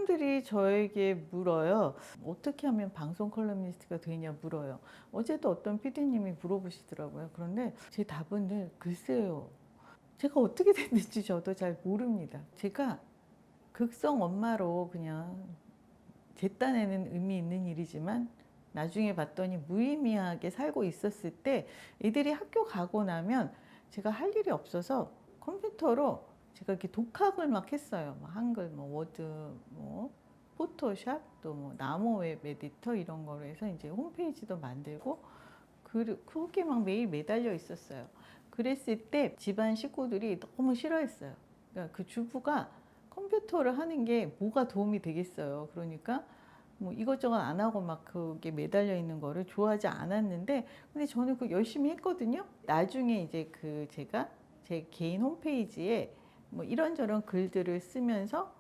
사람들이 저에게 물어요. 어떻게 하면 방송 컬럼니스트가 되냐 물어요. 어제도 어떤 PD님이 물어보시더라고요. 그런데 제 답은 글쎄요. 제가 어떻게 됐는지 저도 잘 모릅니다. 제가 극성 엄마로 그냥 제 딴에는 의미 있는 일이지만 나중에 봤더니 무의미하게 살고 있었을 때 애들이 학교 가고 나면 제가 할 일이 없어서 컴퓨터로 제가 이렇게 독학을 막 했어요. 뭐 한글, 뭐 워드, 뭐 포토샵, 또 뭐 나모 웹 에디터 이런 거로 해서 이제 홈페이지도 만들고 그렇게 막 매일 매달려 있었어요. 그랬을 때 집안 식구들이 너무 싫어했어요. 그러니까 그 주부가 컴퓨터를 하는 게 뭐가 도움이 되겠어요. 그러니까 뭐 이것저것 안 하고 막 그게 매달려 있는 거를 좋아하지 않았는데, 근데 저는 그 열심히 했거든요. 나중에 이제 그 제가 제 개인 홈페이지에 뭐 이런저런 글들을 쓰면서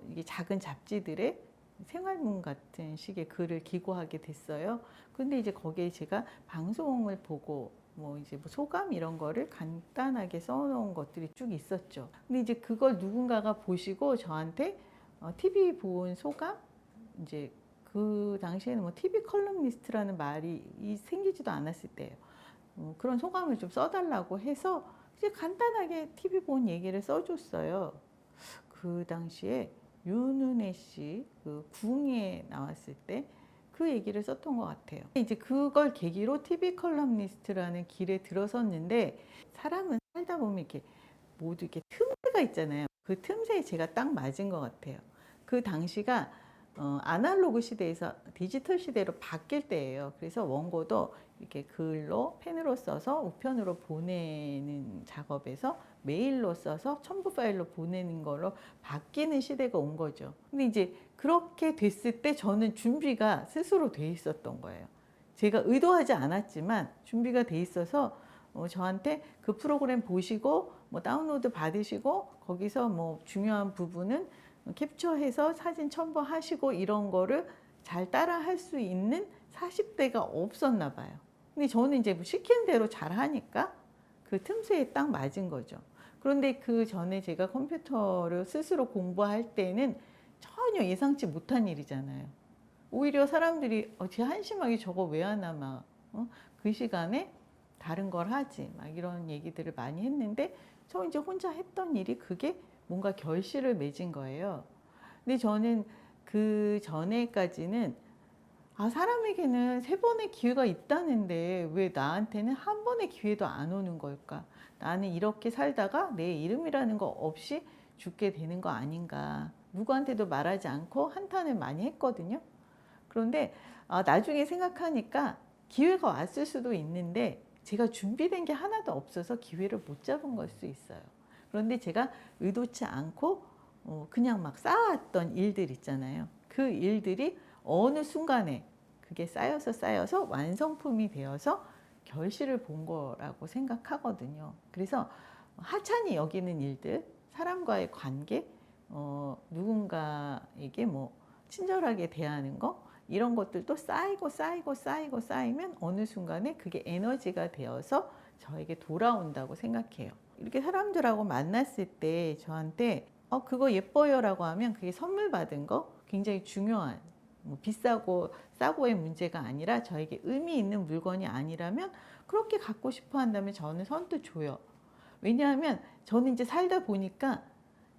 이게 작은 잡지들에 생활문 같은 식의 글을 기고하게 됐어요. 근데 이제 거기에 제가 방송을 보고 뭐 이제 뭐 소감 이런 거를 간단하게 써놓은 것들이 쭉 있었죠. 근데 이제 그걸 누군가가 보시고 저한테 TV 본 소감, 이제 그 당시에는 뭐 TV 컬럼니스트라는 말이 생기지도 않았을 때예요. 그런 소감을 좀 써달라고 해서 이제 간단하게 TV 본 얘기를 써줬어요. 그 당시에 윤은혜 씨 그 궁에 나왔을 때 그 얘기를 썼던 것 같아요. 이제 그걸 계기로 TV 컬럼니스트라는 길에 들어섰는데, 사람은 살다 보면 이렇게 모두 이렇게 틈새가 있잖아요. 그 틈새에 제가 딱 맞은 것 같아요. 그 당시가 아날로그 시대에서 디지털 시대로 바뀔 때예요. 그래서 원고도 이렇게 글로 펜으로 써서 우편으로 보내는 작업에서 메일로 써서 첨부 파일로 보내는 걸로 바뀌는 시대가 온 거죠. 근데 이제 그렇게 됐을 때 저는 준비가 스스로 돼 있었던 거예요. 제가 의도하지 않았지만 준비가 돼 있어서 저한테 그 프로그램 보시고 뭐 다운로드 받으시고 거기서 뭐 중요한 부분은 캡처해서 사진 첨부하시고 이런 거를 잘 따라 할 수 있는 40대가 없었나 봐요. 근데 저는 이제 뭐 시키는 대로 잘 하니까 그 틈새에 딱 맞은 거죠. 그런데 그 전에 제가 컴퓨터를 스스로 공부할 때는 전혀 예상치 못한 일이잖아요. 오히려 사람들이 쟤 한심하게 저거 왜 하나 막 그 시간에 다른 걸 하지 막 이런 얘기들을 많이 했는데, 저 이제 혼자 했던 일이 그게 뭔가 결실을 맺은 거예요. 근데 저는 그 전에까지는 사람에게는 세 번의 기회가 있다는데 왜 나한테는 한 번의 기회도 안 오는 걸까? 나는 이렇게 살다가 내 이름이라는 거 없이 죽게 되는 거 아닌가? 누구한테도 말하지 않고 한탄을 많이 했거든요. 그런데 나중에 생각하니까 기회가 왔을 수도 있는데 제가 준비된 게 하나도 없어서 기회를 못 잡은 걸 수 있어요. 그런데 제가 의도치 않고 그냥 막 쌓아왔던 일들 있잖아요. 그 일들이 어느 순간에 그게 쌓여서 완성품이 되어서 결실을 본 거라고 생각하거든요. 그래서 하찮이 여기는 일들, 사람과의 관계, 누군가에게 뭐 친절하게 대하는 거, 이런 것들도 쌓이면 어느 순간에 그게 에너지가 되어서 저에게 돌아온다고 생각해요. 이렇게 사람들하고 만났을 때 저한테 그거 예뻐요 라고 하면 그게 선물 받은 거 굉장히 중요한, 뭐 비싸고 싸고의 문제가 아니라 저에게 의미 있는 물건이 아니라면 그렇게 갖고 싶어 한다면 저는 선뜻 줘요. 왜냐하면 저는 이제 살다 보니까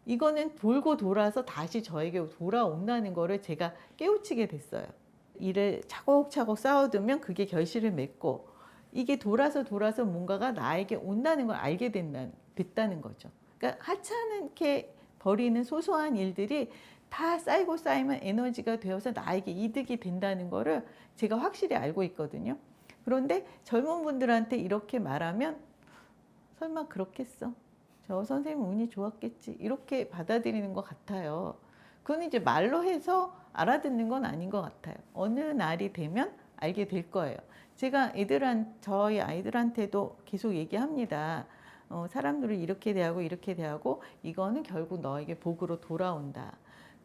이거는 돌고 돌아서 다시 저에게 돌아온다는 거를 제가 깨우치게 됐어요. 일을 차곡차곡 쌓아두면 그게 결실을 맺고, 이게 돌아서 뭔가가 나에게 온다는 걸 알게 됐다는 거죠. 그러니까 하찮게 버리는 소소한 일들이 다 쌓이면 에너지가 되어서 나에게 이득이 된다는 거를 제가 확실히 알고 있거든요. 그런데 젊은 분들한테 이렇게 말하면 설마 그렇겠어? 저 선생님 운이 좋았겠지, 이렇게 받아들이는 것 같아요. 그건 이제 말로 해서 알아듣는 건 아닌 것 같아요. 어느 날이 되면 알게 될 거예요. 제가 저희 아이들한테도 계속 얘기합니다. 사람들을 이렇게 대하고 이거는 결국 너에게 복으로 돌아온다.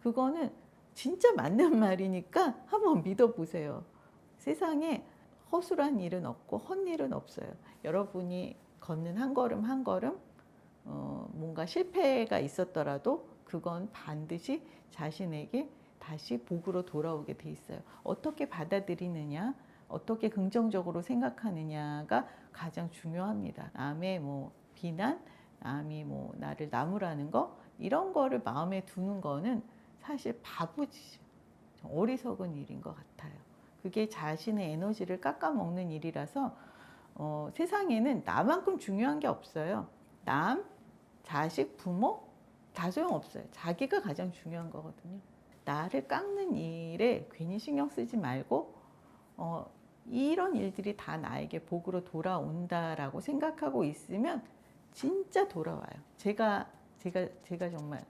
그거는 진짜 맞는 말이니까 한번 믿어보세요. 세상에 허술한 일은 없고 헛일은 없어요. 여러분이 걷는 한 걸음 한 걸음 뭔가 실패가 있었더라도 그건 반드시 자신에게 다시 복으로 돌아오게 돼 있어요. 어떻게 받아들이느냐, 어떻게 긍정적으로 생각하느냐가 가장 중요합니다. 남의 뭐 비난, 남이 뭐 나를 나무라는 거, 이런 거를 마음에 두는 거는 사실 바보짓이죠. 어리석은 일인 것 같아요. 그게 자신의 에너지를 깎아먹는 일이라서 세상에는 나만큼 중요한 게 없어요. 남, 자식, 부모 다 소용없어요. 자기가 가장 중요한 거거든요. 나를 깎는 일에 괜히 신경 쓰지 말고 이런 일들이 다 나에게 복으로 돌아온다라고 생각하고 있으면 진짜 돌아와요. 제가 정말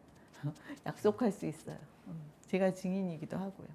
약속할 수 있어요. 제가 증인이기도 하고요.